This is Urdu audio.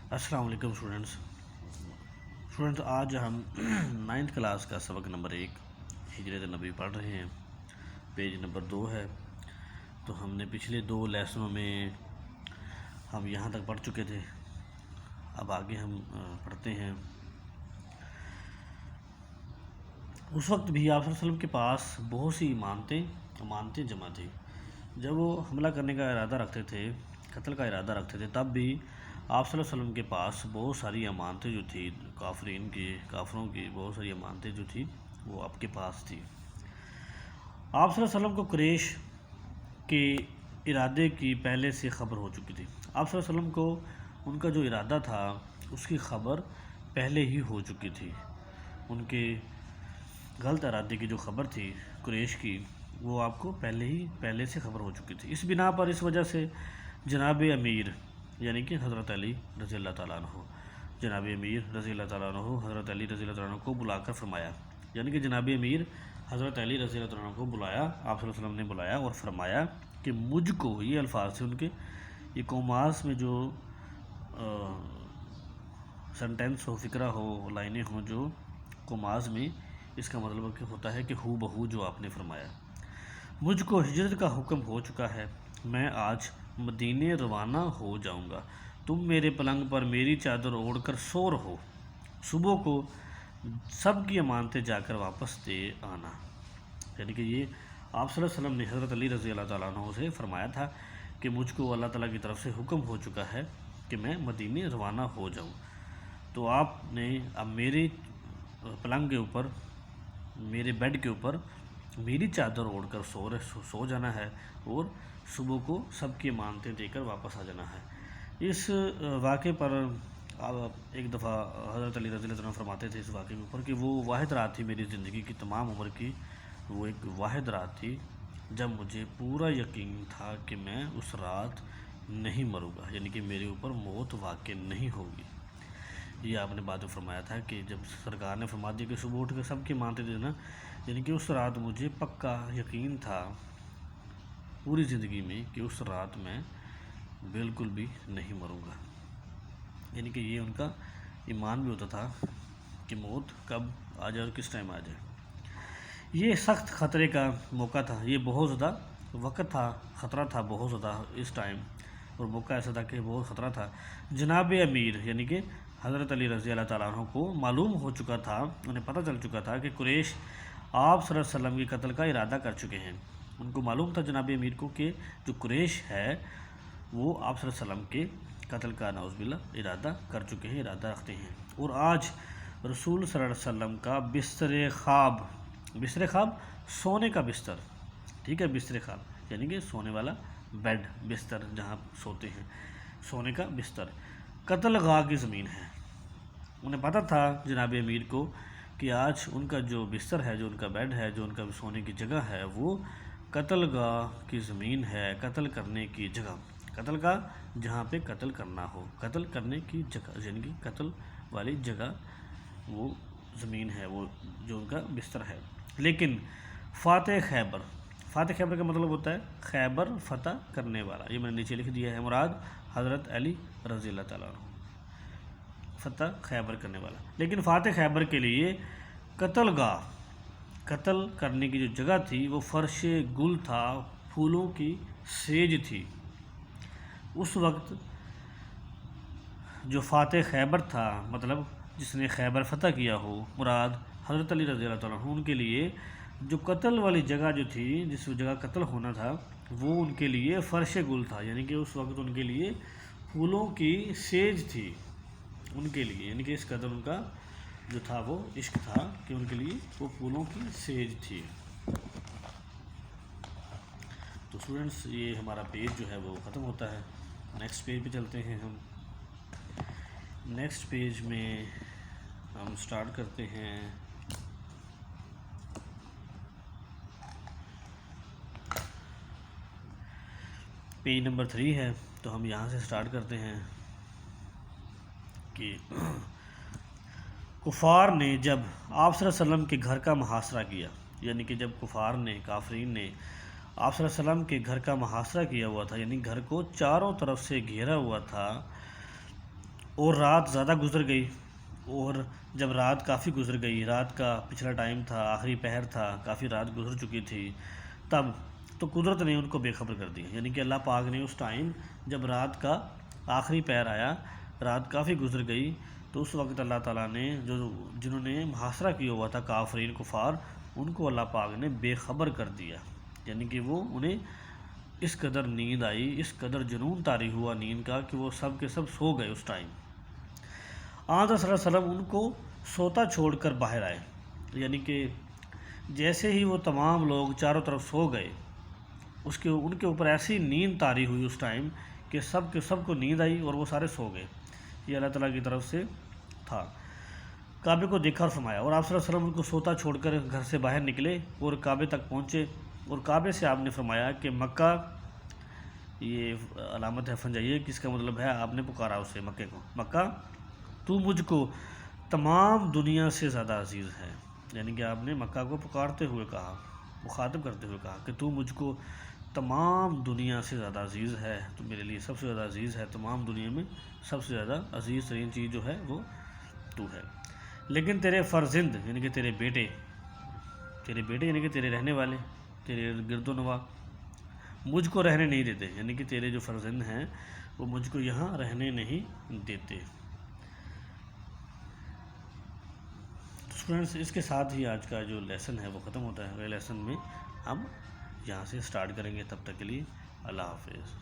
السلام علیکم اسٹوڈنٹس آج ہم 9th کلاس کا سبق نمبر 1 ہجرت نبی پڑھ رہے ہیں. پیج نمبر 2 ہے. تو ہم نے پچھلے 2 لیسنوں میں ہم یہاں تک پڑھ چکے تھے. اب آگے ہم پڑھتے ہیں. اس وقت بھی آپ صلی اللہ علیہ وسلم کے پاس بہت سی امانتیں جمع تھیں. جب وہ حملہ کرنے کا ارادہ رکھتے تھے، قتل کا ارادہ رکھتے تھے، تب بھی آپ صلی اللہ علیہ وسلم کے پاس بہت ساری امانتیں جو تھی، کافروں کی بہت ساری امانتیں جو تھی وہ آپ کے پاس تھی. آپ صلی اللہ علیہ وسلم کو قریش کے ارادے کی پہلے سے خبر ہو چکی تھی. آپ صلی اللہ علیہ وسلم کو ان کا جو ارادہ تھا اس کی خبر پہلے ہی ہو چکی تھی. ان کے غلط ارادے کی جو خبر تھی قریش کی، وہ آپ کو پہلے سے خبر ہو چکی تھی. اس بنا پر، اس وجہ سے جناب امیر یعنی کہ حضرت علی رضی اللہ تعالیٰ عنہ، جناب امیر رضی اللہ تعالیٰ عنہ حضرت علی رضی اللہ تعالیٰ عنہ کو بلا کر فرمایا، یعنی کہ جناب امیر حضرت علی رضی اللہ تعالیٰ عنہ کو بلایا، آپ صلی اللہ علیہ وسلم نے بلایا اور فرمایا کہ مجھ کو، یہ الفاظ تھے ان کے، یہ قوماس میں جو سنٹینس ہو، فقرہ ہو، لائنیں ہوں جو قوماس میں، اس کا مطلب ہوتا ہے کہ ہو بہو جو آپ نے فرمایا. مجھ کو ہجرت کا حکم ہو چکا ہے، میں آج مدینے روانہ ہو جاؤں گا. تم میرے پلنگ پر میری چادر اوڑھ کر سو رہو، صبح کو سب کی امانتیں جا کر واپس دے آنا. یعنی کہ یہ آپ صلی اللہ علیہ وسلم نے حضرت علی رضی اللہ تعالیٰ عنہ سے فرمایا تھا کہ مجھ کو اللہ تعالیٰ کی طرف سے حکم ہو چکا ہے کہ میں مدینے روانہ ہو جاؤں. تو آپ نے اب میرے پلنگ کے اوپر، میرے بیڈ کے اوپر میری چادر اوڑھ کر سو جانا ہے اور صبح کو سب کی امانتیں دے کر واپس آ جانا ہے. اس واقعے پر ایک دفعہ حضرت علی رضی اللہ عنہ فرماتے تھے اس واقعے کے اوپر کہ وہ واحد رات تھی میری زندگی کی تمام عمر کی، وہ ایک واحد رات تھی جب مجھے پورا یقین تھا کہ میں اس رات نہیں مروں گا، یعنی کہ میرے اوپر موت واقع نہیں ہوگی. یہ آپ نے بعد میں فرمایا تھا کہ جب سرکار نے فرما دیا کہ صبح اٹھ کے سب کی مانتے دینا، یعنی کہ اس رات مجھے پکا یقین تھا پوری زندگی میں کہ اس رات میں بالکل بھی نہیں مروں گا. یعنی کہ یہ ان کا ایمان بھی ہوتا تھا کہ موت کب آ جائے اور کس ٹائم آ جائے. یہ سخت خطرے کا موقع تھا، یہ بہت زیادہ وقت تھا، خطرہ تھا بہت زیادہ اس ٹائم، اور موقع ایسا تھا کہ بہت خطرہ تھا. جناب امیر یعنی کہ حضرت علی رضی اللہ تعالیٰ عنہ کو معلوم ہو چکا تھا، انہیں پتہ چل چکا تھا کہ قریش آپ صلی اللہ علیہ وسلم کی قتل کا ارادہ کر چکے ہیں. ان کو معلوم تھا جناب امیر کو کہ جو قریش ہے وہ آپ صلی اللہ علیہ وسلم کے قتل کا نعوذ باللہ ارادہ کر چکے ہیں، ارادہ رکھتے ہیں. اور آج رسول صلی اللہ علیہ وسلم کا بستر خواب سونے کا بستر، ٹھیک ہے، بستر خواب یعنی کہ سونے والا بیڈ، بستر جہاں سوتے ہیں، سونے کا بستر قتل گاہ کی زمین ہے. انہیں پتہ تھا جناب امیر کو کہ آج ان کا جو بستر ہے، جو ان کا بیڈ ہے، جو ان کا سونے کی جگہ ہے، وہ قتل گاہ کی زمین ہے، قتل کرنے کی جگہ، قتل کا جہاں پہ قتل کرنا ہو، قتل کرنے کی جگہ یعنی کہ قتل والی جگہ وہ زمین ہے، وہ جو ان کا بستر ہے. لیکن فاتح خیبر کا مطلب ہوتا ہے خیبر فتح کرنے والا. یہ میں نے نیچے لکھ دیا ہے، مراد حضرت علی رضی اللہ تعالیٰ عنہ، فتح خیبر کرنے والا. لیکن فاتح خیبر کے لیے قتل گاہ، قتل کرنے کی جو جگہ تھی وہ فرش گل تھا، پھولوں کی سیج تھی. اس وقت جو فاتح خیبر تھا، مطلب جس نے خیبر فتح کیا ہو، مراد حضرت علی رضی اللہ تعالیٰ عنہ، ان کے لیے جو قتل والی جگہ جو تھی، جس جگہ قتل ہونا تھا، وہ ان کے لیے فرش گل تھا. یعنی کہ اس وقت ان کے لیے پھولوں کی سیج تھی ان کے لیے، یعنی کہ اس قدر ان کا جو تھا وہ عشق تھا کہ ان کے لیے وہ پھولوں کی سیج تھی. تو اسٹوڈنٹس یہ ہمارا پیج جو ہے وہ ختم ہوتا ہے. نیکسٹ پیج پہ چلتے ہیں. ہم نیکسٹ پیج میں ہم سٹارٹ کرتے ہیں پیج نمبر 3 ہے. تو ہم یہاں سے سٹارٹ کرتے ہیں کہ کفار نے جب آپ صلی اللہ علیہ وسلم کے گھر کا محاصرہ کیا، یعنی کہ جب کافرین نے آپ صلی اللہ علیہ وسلم کے گھر کا محاصرہ کیا ہوا تھا، یعنی گھر کو چاروں طرف سے گھیرا ہوا تھا، اور رات زیادہ گزر گئی، اور جب رات کافی گزر گئی، رات کا پچھلا ٹائم تھا، آخری پہر تھا، کافی رات گزر چکی تھی، تب تو قدرت نے ان کو بے خبر کر دیا، یعنی کہ اللہ پاک نے اس ٹائم جب رات کا آخری پہر آیا، رات کافی گزر گئی، تو اس وقت اللہ تعالیٰ نے جنہوں نے محاصرہ کیا ہوا تھا کافرین کفار، ان کو اللہ پاک نے بے خبر کر دیا، یعنی کہ وہ انہیں اس قدر نیند آئی، اس قدر جنون طاری ہوا نیند کا کہ وہ سب کے سب سو گئے اس ٹائم۔ آن صلی اللہ علیہ وسلم ان کو سوتا چھوڑ کر باہر آئے، یعنی کہ جیسے ہی وہ تمام لوگ چاروں طرف سو گئے، ان کے اوپر ایسی نیند طاری ہوئی اس ٹائم کہ سب کے سب کو نیند آئی اور وہ سارے سو گئے۔ یہ اللہ تعالیٰ کی طرف سے تھا۔ کعبے کو دیکھا اور فرمایا، اور آپ صلی اللہ علیہ وسلم ان کو سوتا چھوڑ کر گھر سے باہر نکلے اور کعبے تک پہنچے، اور کعبے سے آپ نے فرمایا کہ مکہ، یہ علامت ہے فنجائیے کہ اس کا مطلب ہے آپ نے پکارا اسے، مکے کو، مکہ تو مجھ کو تمام دنیا سے زیادہ عزیز ہے، یعنی کہ آپ نے مکہ کو پکارتے ہوئے کہا، مخاطب کرتے ہوئے کہا کہ تو مجھ کو تمام دنیا سے زیادہ عزیز ہے، تو میرے لیے سب سے زیادہ عزیز ہے، تمام دنیا میں سب سے زیادہ عزیز ترین چیز جو ہے وہ تو ہے، لیکن تیرے فرزند یعنی کہ تیرے بیٹے یعنی کہ تیرے رہنے والے، تیرے گرد و نواح مجھ کو رہنے نہیں دیتے، یعنی کہ تیرے جو فرزند ہیں وہ مجھ کو یہاں رہنے نہیں دیتے۔ اسٹوڈنٹس، اس کے ساتھ ہی آج کا جو لیسن ہے وہ ختم ہوتا ہے۔ اگلے لیسن میں ہم یہاں سے سٹارٹ کریں گے، تب تک کے لیے اللہ حافظ۔